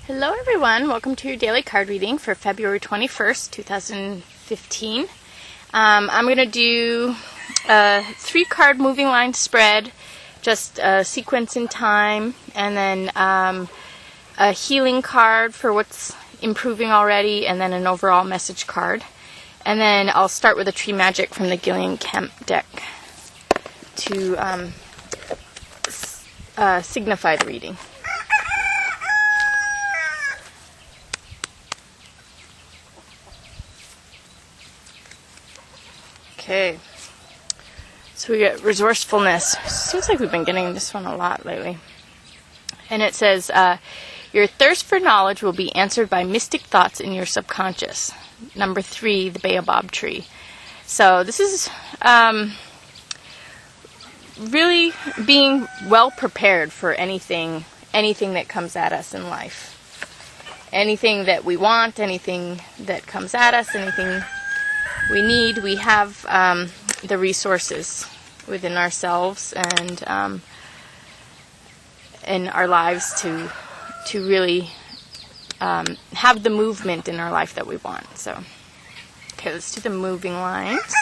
Hello everyone, welcome to your daily card reading for February 21st, 2015. I'm going to do a 3-card moving line spread, just a sequence in time, and then a healing card for what's improving already, and then an overall message card. And then I'll start with a tree magic from the Gillian Kemp deck to signify the reading. Okay, so we get resourcefulness. Seems like we've been getting this one a lot lately. And it says, your thirst for knowledge will be answered by mystic thoughts in your subconscious. Number 3, the baobab tree. So this is really being well prepared for anything that comes at us in life. Anything that we want, anything that comes at us, anything we need, we have the resources within ourselves and in our lives to really have the movement in our life that we want. So, okay, let's do the moving lines.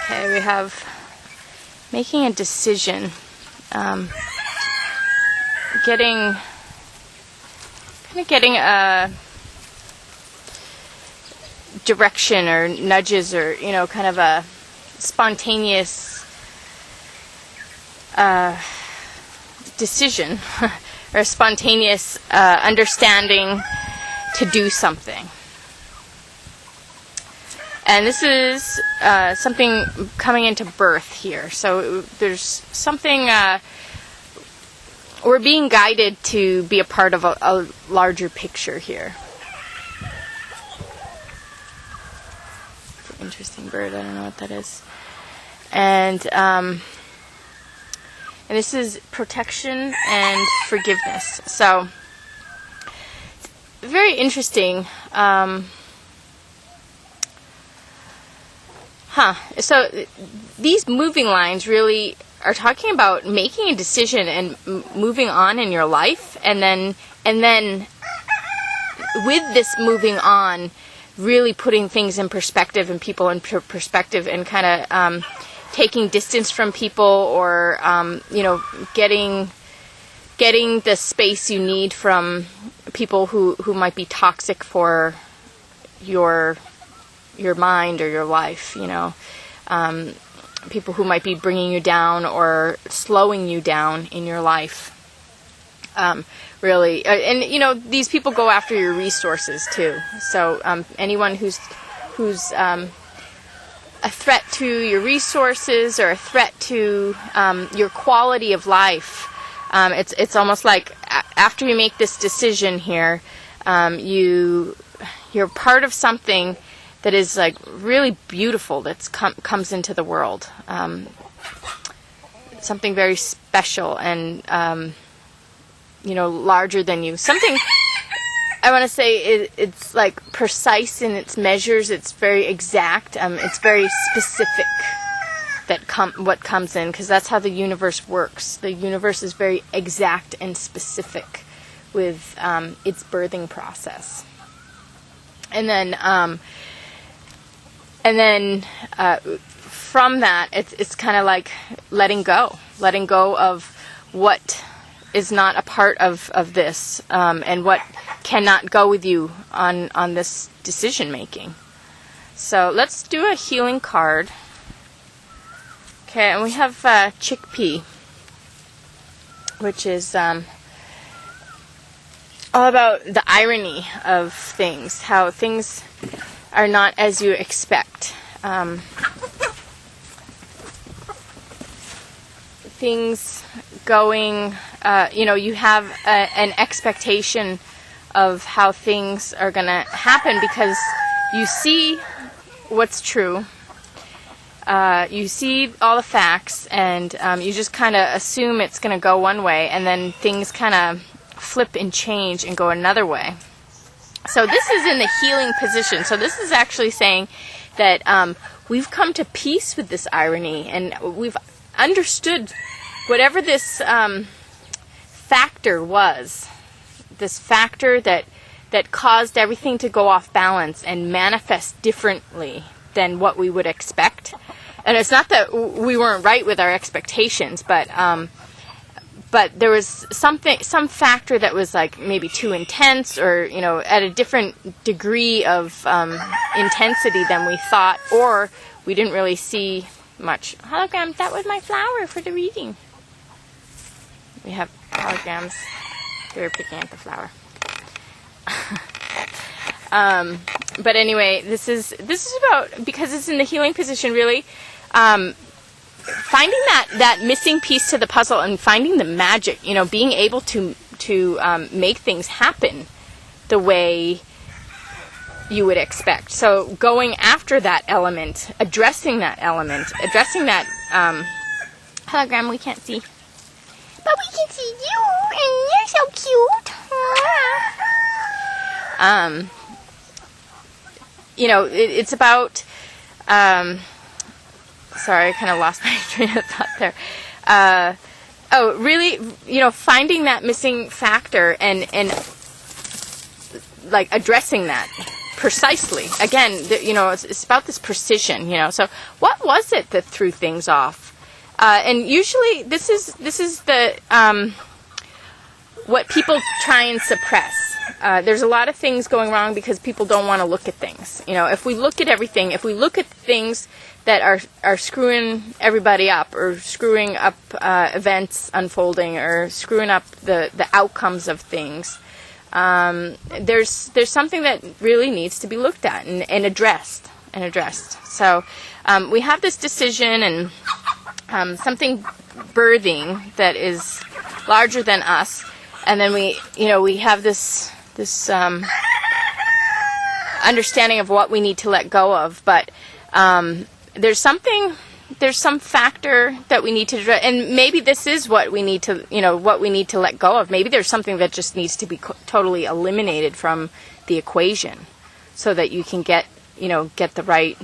Okay, we have making a decision, getting a direction or nudges or, kind of a spontaneous decision or a spontaneous understanding to do something. And this is something coming into birth here. So there's something, we're being guided to be a part of a larger picture here. Interesting bird, I don't know what that is. And this is protection and forgiveness. So very interesting. So these moving lines really are talking about making a decision and moving on in your life, and then with this moving on, really putting things in perspective and people in perspective, and kind of taking distance from people, or getting the space you need from people who might be toxic for your mind or your life. People who might be bringing you down or slowing you down in your life. Really, and these people go after your resources too. So anyone who's a threat to your resources or a threat to your quality of life, it's almost like after you make this decision here, you're part of something that is like really beautiful that's comes into the world. Something very special and larger than you. Something I want to say it's like precise in its measures. It's very exact. It's very specific what comes in, because that's how the universe works. The universe is very exact and specific with its birthing process. And then from that, it's kind of like letting go of what is not a part of this, and what cannot go with you on this decision making. So let's do a healing card. Okay, and we have chickpea, which is all about the irony of things, how things are not as you expect. Things going, you have an expectation of how things are going to happen because you see what's true, you see all the facts, and you just kind of assume it's going to go one way, and then things kind of flip and change and go another way. So this is in the healing position. So this is actually saying that we've come to peace with this irony, and we've understood whatever this factor was, this factor that caused everything to go off balance and manifest differently than what we would expect. And it's not that we weren't right with our expectations, but there was some factor that was like maybe too intense, or at a different degree of intensity than we thought, or we didn't really see much. Hologram, that was my flower for the reading. We have holograms. They were picking at the flower. But anyway, this is about, because it's in the healing position, really finding that missing piece to the puzzle and finding the magic. Being able to make things happen the way you would expect. So going after that element, addressing that hologram, we can't see, but we can see you, and you're so cute. It's about, sorry, I kind of lost my train of thought there. Really, finding that missing factor and like addressing that precisely. Again, it's about this precision, So what was it that threw things off? And usually this is the, what people try and suppress. There's a lot of things going wrong because people don't want to look at things. If we look at everything, if we look at things that are screwing everybody up, or screwing up events unfolding, or screwing up the outcomes of things, there's something that really needs to be looked at and addressed. So we have this decision and something birthing that is larger than us, and then we have this understanding of what we need to let go of, but there's some factor that we need to address, and maybe this is what we need to let go of. Maybe there's something that just needs to be totally eliminated from the equation, so that you can get the right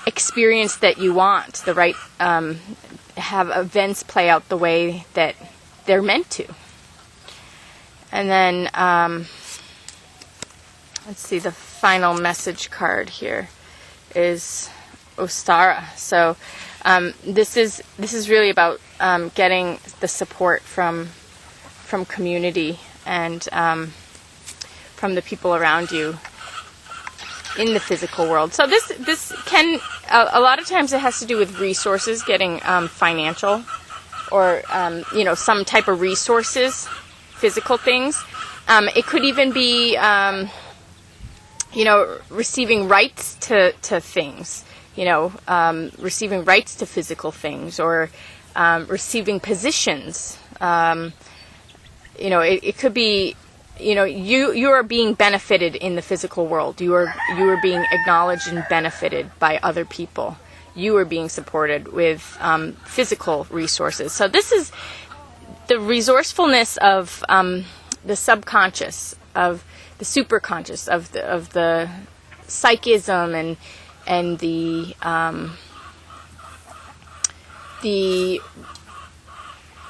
experience that you want, the right have events play out the way that they're meant to. And then let's see, the final message card here is Ostara. So this is really about getting the support from community and from the people around you in the physical world. So this can a lot of times it has to do with resources, getting financial, or some type of resources, physical things. It could even be receiving rights to things, receiving rights to physical things, or receiving positions. It could be, you are being benefited in the physical world. You are being acknowledged and benefited by other people. You are being supported with physical resources. So this is the resourcefulness of the subconscious, of the superconscious, of the psychism, and the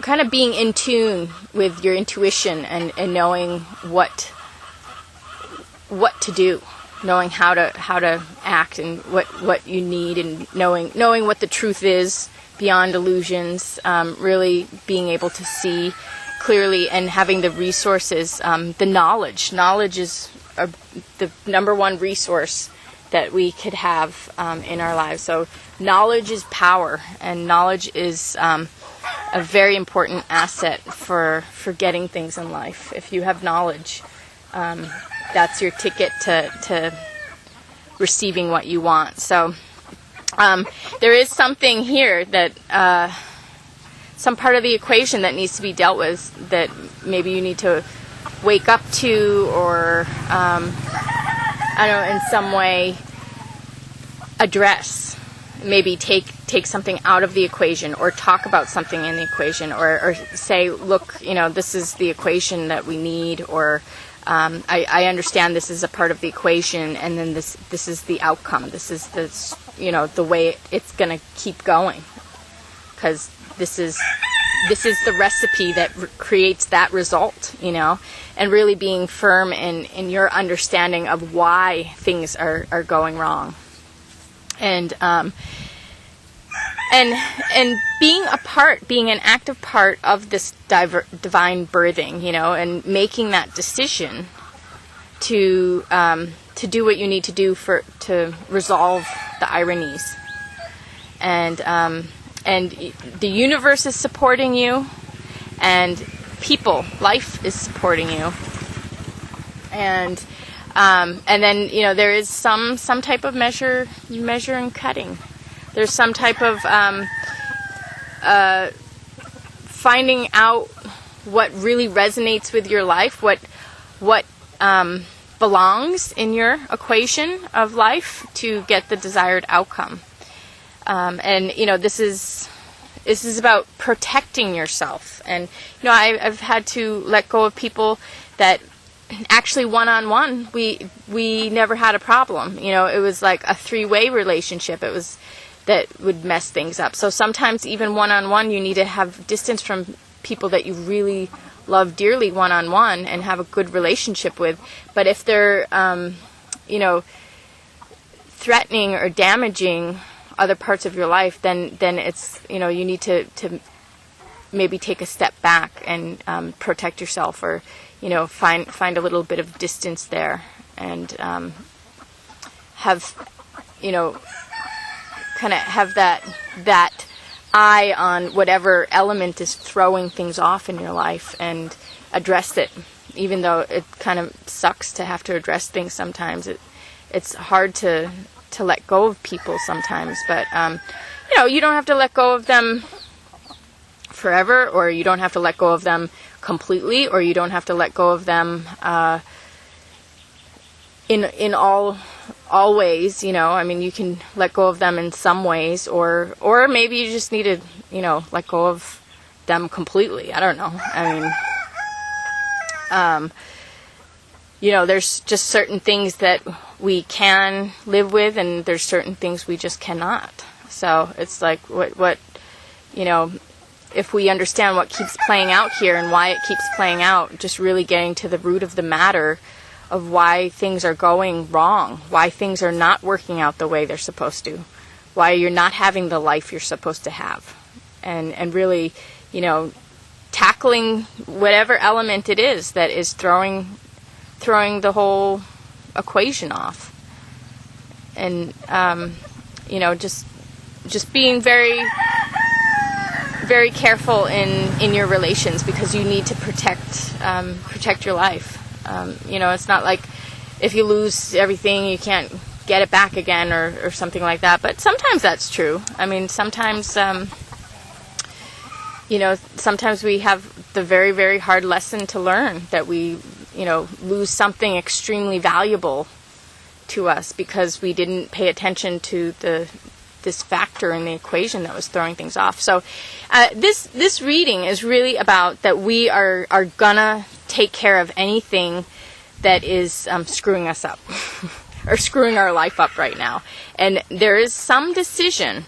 kind of being in tune with your intuition and knowing what to do, knowing how to act, and what you need, and knowing what the truth is beyond illusions, really being able to see clearly, and having the resources, the knowledge. Knowledge is the number one resource that we could have in our lives. So knowledge is power, and knowledge is a very important asset for getting things in life. If you have knowledge, that's your ticket to receiving what you want. So there is something here that some part of the equation that needs to be dealt with, that maybe you need to wake up to, or in some way address. Maybe take something out of the equation, or talk about something in the equation, or say, look, this is the equation that we need, or I understand this is a part of the equation, and then this is the outcome. This is the way it's going to keep going, because this is this is the recipe that creates that result, and really being firm in your understanding of why things are going wrong. And being an active part of this divine birthing, and making that decision to do what you need to do to resolve the ironies. And the universe is supporting you, and life is supporting you. And then, there is some type of measure and cutting. There's some type of finding out what really resonates with your life, what belongs in your equation of life to get the desired outcome. And this is about protecting yourself. And I've had to let go of people that actually one-on-one we never had a problem. It was like a three-way relationship. It was that would mess things up. So sometimes even one-on-one you need to have distance from people that you really love dearly one-on-one and have a good relationship with. But if they're threatening or damaging other parts of your life, then it's you need to maybe take a step back and protect yourself, or find a little bit of distance there, and have kind of have that eye on whatever element is throwing things off in your life and address it, even though it kind of sucks to have to address things sometimes. It's hard to let go of people sometimes, but you don't have to let go of them forever, or you don't have to let go of them completely, or you don't have to let go of them in all ways. You can let go of them in some ways, or maybe you just need to let go of them completely. I don't know. There's just certain things that we can live with, and there's certain things we just cannot. So it's like what if we understand what keeps playing out here and why it keeps playing out, just really getting to the root of the matter of why things are going wrong, why things are not working out the way they're supposed to, why you're not having the life you're supposed to have, and really, tackling whatever element it is that is throwing the whole equation off, and just being very, very careful in your relations, because you need to protect your life. It's not like if you lose everything you can't get it back again, or something like that. But sometimes that's true. Sometimes sometimes we have the very, very hard lesson to learn, that we lose something extremely valuable to us because we didn't pay attention to this factor in the equation that was throwing things off. So this reading is really about that we are gonna take care of anything that is screwing us up or screwing our life up right now. And there is some decision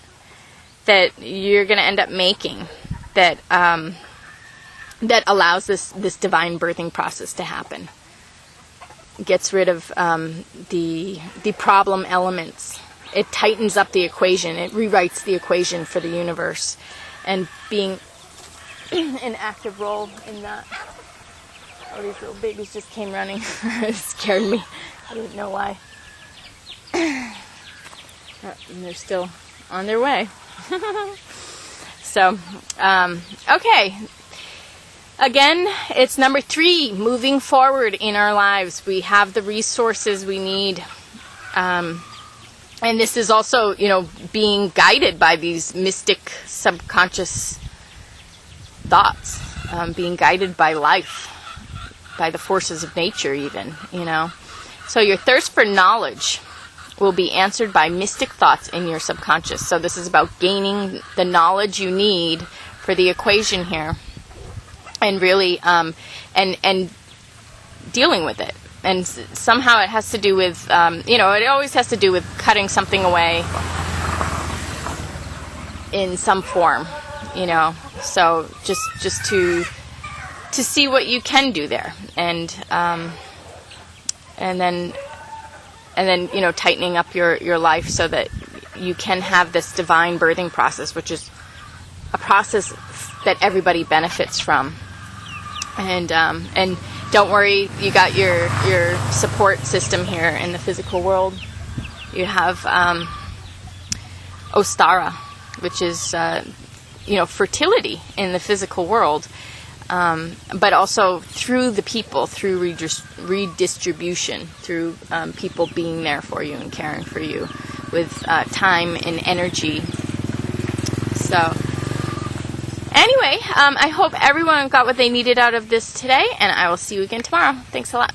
that you're gonna end up making that that allows this divine birthing process to happen. Gets rid of the problem elements. It tightens up the equation. It rewrites the equation for the universe, and being an active role in that. Oh, these little babies just came running. It scared me. I didn't know why. And they're still on their way. So, okay. Again, it's number 3, moving forward in our lives. We have the resources we need. And this is also, being guided by these mystic subconscious thoughts, being guided by life, by the forces of nature even, So your thirst for knowledge will be answered by mystic thoughts in your subconscious. So this is about gaining the knowledge you need for the equation here. And really, and dealing with it. And somehow it has to do with, it always has to do with cutting something away in some form, So just to see what you can do there, and then tightening up your life so that you can have this divine birthing process, which is a process that everybody benefits from. And don't worry, you got your support system here in the physical world. You have Ostara, which is fertility in the physical world, but also through the people, through redistribution, through people being there for you and caring for you with time and energy. So anyway, I hope everyone got what they needed out of this today, and I will see you again tomorrow. Thanks a lot.